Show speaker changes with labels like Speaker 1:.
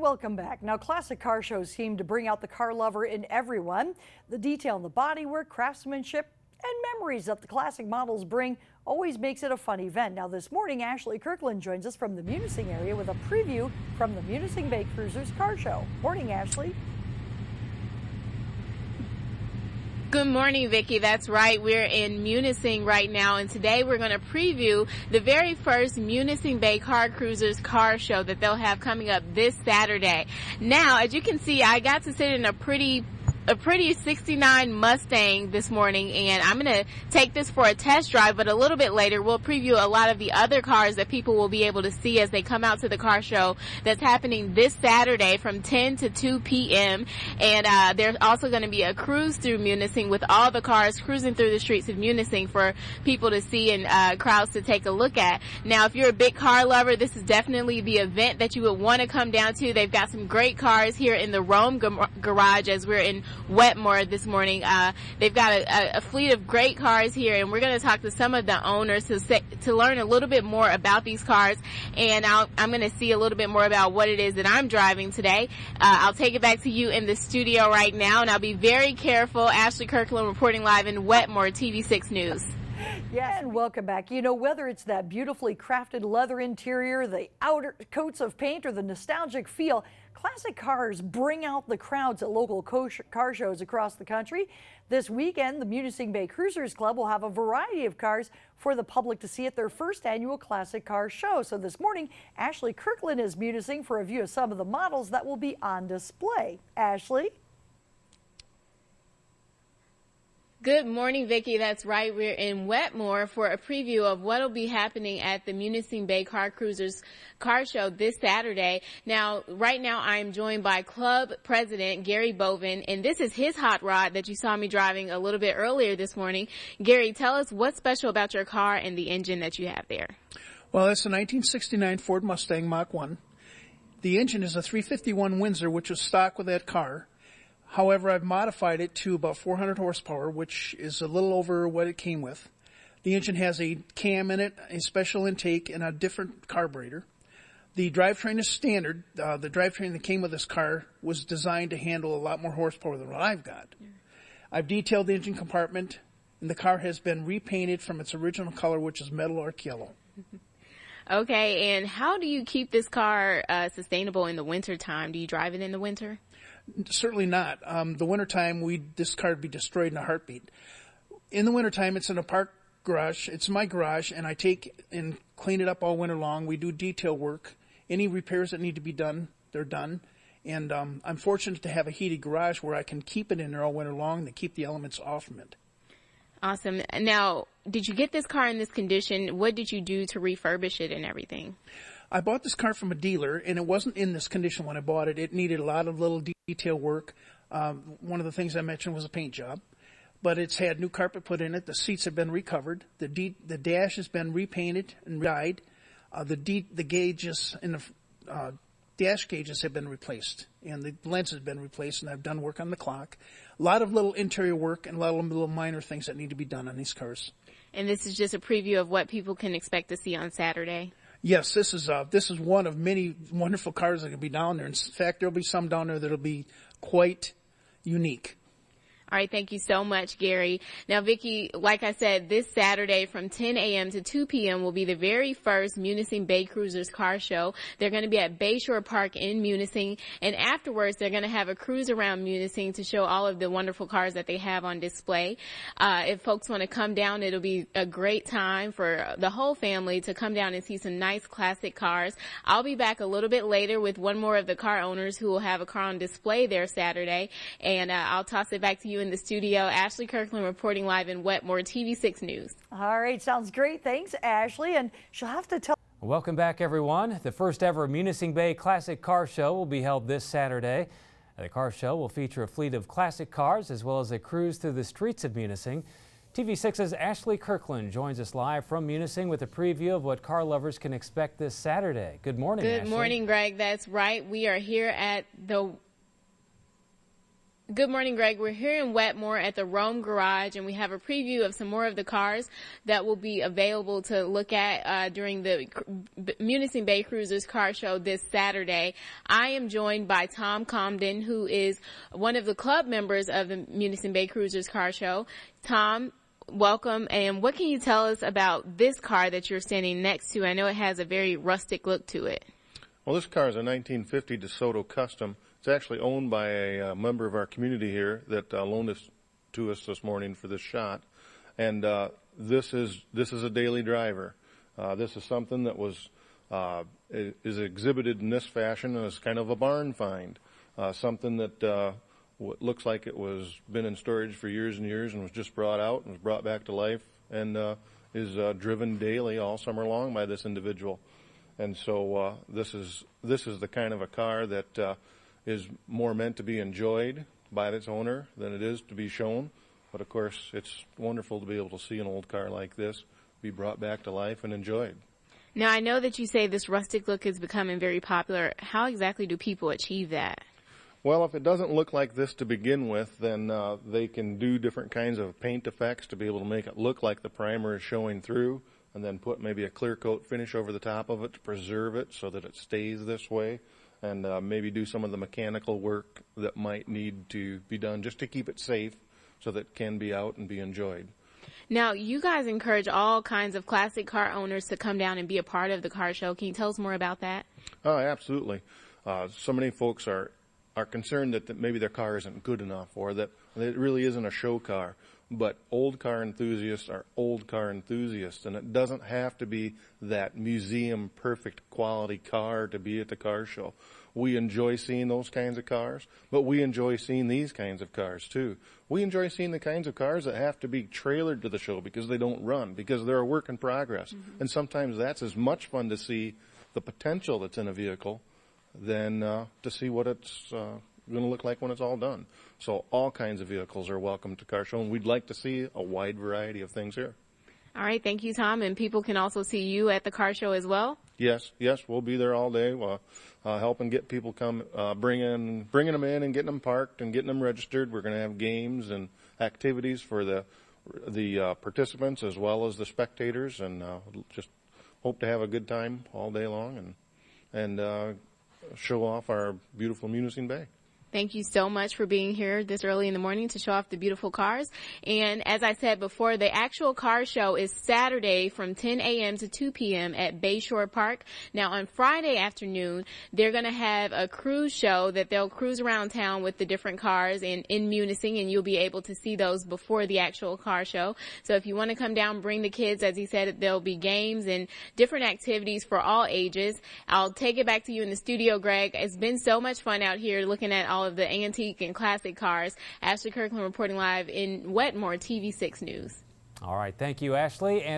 Speaker 1: welcome back. Now, classic car shows seem to bring out the car lover in everyone. The detail in the bodywork, craftsmanship, and memories that the classic models bring always makes it a fun event. Now, this morning, Ashley Kirkland joins us from the Munising area with a preview from the Munising Bay Cruisers Car Show. Morning, Ashley.
Speaker 2: Good morning, Vicki. That's right. We're in Munising right now, and today we're going to preview the very first Munising Bay Car Cruisers car show that they'll have coming up this Saturday. Now, as you can see, I got to sit in a pretty 69 Mustang this morning, and I'm going to take this for a test drive, but a little bit later we'll preview a lot of the other cars that people will be able to see as they come out to the car show that's happening this Saturday from 10 to 2 p.m. And there's also going to be a cruise through Munising with all the cars cruising through the streets of Munising for people to see and crowds to take a look at. Now, if you're a big car lover, this is definitely the event that you would want to come down to. They've got some great cars here in the Rome garage as we're in Wetmore this morning. They've got a fleet of great cars here, and we're going to talk to some of the owners to learn a little bit more about these cars, and I'm going to see a little bit more about what it is that I'm driving today. I'll take it back to you in the studio right now, and I'll be very careful. Ashley Kirkland reporting live in Wetmore, TV6 News.
Speaker 1: Yes, and welcome back. You know, whether it's that beautifully crafted leather interior, the outer coats of paint, or the nostalgic feel, classic cars bring out the crowds at local car shows across the country. This weekend, the Munising Bay Cruisers Club will have a variety of cars for the public to see at their first annual classic car show. So this morning, Ashley Kirkland is Munising for a view of some of the models that will be on display. Ashley?
Speaker 2: Good morning, Vicki. That's right. We're in Wetmore for a preview of what will be happening at the Munising Bay Car Cruisers Car Show this Saturday. Now, right now, I am joined by Club President Gary Bovin, and this is his hot rod that you saw me driving a little bit earlier this morning. Gary, tell us what's special about your car and the engine that you have there.
Speaker 3: Well, it's a 1969 Ford Mustang Mach 1. The engine is a 351 Windsor, which was stock with that car. However, I've modified it to about 400 horsepower, which is a little over what it came with. The engine has a cam in it, a special intake, and a different carburetor. The drivetrain is standard. The drivetrain that came with this car was designed to handle a lot more horsepower than what I've got. Yeah. I've detailed the engine compartment, and the car has been repainted from its original color, which is metal arc yellow.
Speaker 2: Okay, and how do you keep this car sustainable in the winter time? Do you drive it in the winter?
Speaker 3: Certainly not. The wintertime, this car would be destroyed in a heartbeat. In the wintertime, it's in a park garage. It's my garage, and I take and clean it up all winter long. We do detail work. Any repairs that need to be done, they're done. And I'm fortunate to have a heated garage where I can keep it in there all winter long to keep the elements off from it.
Speaker 2: Awesome. Now, did you get this car in this condition? What did you do to refurbish it and everything?
Speaker 3: I bought this car from a dealer, and it wasn't in this condition when I bought it. It needed a lot of little detail work. One of the things I mentioned was a paint job. But it's had new carpet put in it. The seats have been recovered. The dash has been repainted and dyed. The gauges in the dash gauges have been replaced, and the lens has been replaced, and I've done work on the clock. A lot of little interior work and a lot of little minor things that need to be done on these cars. And
Speaker 2: this is just a preview of what people can expect to see on Saturday?
Speaker 3: Yes, this is one of many wonderful cars that can be down there. In fact, there'll be some down there that'll be quite unique.
Speaker 2: All right, thank you so much, Gary. Now, Vicki, like I said, this Saturday from 10 a.m. to 2 p.m. will be the very first Munising Bay Cruisers car show. They're going to be at Bayshore Park in Munising, and afterwards they're going to have a cruise around Munising to show all of the wonderful cars that they have on display. If folks want to come down, it'll be a great time for the whole family to come down and see some nice classic cars. I'll be back a little bit later with one more of the car owners who will have a car on display there Saturday, and I'll toss it back to you in the studio. Ashley Kirkland reporting live in Wetmore, TV6 News.
Speaker 1: All right, sounds great. Thanks, Ashley. And she'll have to tell.
Speaker 4: Welcome back, everyone. The first ever Munising Bay Classic Car Show will be held this Saturday. The car show will feature a fleet of classic cars as well as a cruise through the streets of Munising. TV6's Ashley Kirkland joins us live from Munising with a preview of what car lovers can expect this Saturday. Good morning, Ashley.
Speaker 2: Good morning, Greg. That's right. We are here at the Good morning, Greg. We're here in Wetmore at the Rome Garage, and we have a preview of some more of the cars that will be available to look at during the Munising Bay Cruisers Car Show this Saturday. I am joined by Tom Comden, who is one of the club members of the Munising Bay Cruisers Car Show. Tom, welcome. And what can you tell us about this car that you're standing next to? I know it has a very rustic look to it.
Speaker 5: Well, this car is a 1950 DeSoto Custom. It's actually owned by a member of our community here that loaned this to us this morning for this shot. And this is a daily driver. This is something that is exhibited in this fashion as kind of a barn find. Something that looks like it was been in storage for years and years and was just brought out and was brought back to life and is driven daily all summer long by this individual. And so this is the kind of a car that is more meant to be enjoyed by its owner than it is to be shown. But of course, it's wonderful to be able to see an old car like this be brought back to life and enjoyed.
Speaker 2: Now, I know that you say this rustic look is becoming very popular. How exactly do people achieve that?
Speaker 5: Well, if it doesn't look like this to begin with, then they can do different kinds of paint effects to be able to make it look like the primer is showing through, and then put maybe a clear coat finish over the top of it to preserve it so that it stays this way, and maybe do some of the mechanical work that might need to be done just to keep it safe so that it can be out and be enjoyed.
Speaker 2: Now, you guys encourage all kinds of classic car owners to come down and be a part of the car show. Can you tell us more about that?
Speaker 5: Oh, absolutely. So many folks are concerned that maybe their car isn't good enough or that it really isn't a show car. But old car enthusiasts are old car enthusiasts, and it doesn't have to be that museum perfect quality car to be at the car show. We enjoy seeing those kinds of cars, but we enjoy seeing these kinds of cars too. We enjoy seeing the kinds of cars that have to be trailered to the show because they don't run, because they're a work in progress. Mm-hmm. And sometimes that's as much fun to see the potential that's in a vehicle than to see what it's going to look like when it's all done. So all kinds of vehicles are welcome to car show, and we'd like to see a wide variety of things here.
Speaker 2: All right, thank you, Tom. And people can also see you at the car show as well?
Speaker 5: Yes, we'll be there all day, helping get people bringing them in and getting them parked and getting them registered. We're going to have games and activities for the participants as well as the spectators, and just hope to have a good time all day long and show off our beautiful Munising Bay.
Speaker 2: Thank you so much for being here this early in the morning to show off the beautiful cars. And as I said before, the actual car show is Saturday from 10 a.m. to 2 p.m. at Bayshore Park. Now, on Friday afternoon, they're going to have a cruise show that they'll cruise around town with the different cars in Munising, and you'll be able to see those before the actual car show. So if you want to come down, bring the kids. As he said, there'll be games and different activities for all ages. I'll take it back to you in the studio, Greg. It's been so much fun out here looking at all of the antique and classic cars. Ashley Kirkland reporting live in Wetmore, TV6 News.
Speaker 4: All right, thank you, Ashley. And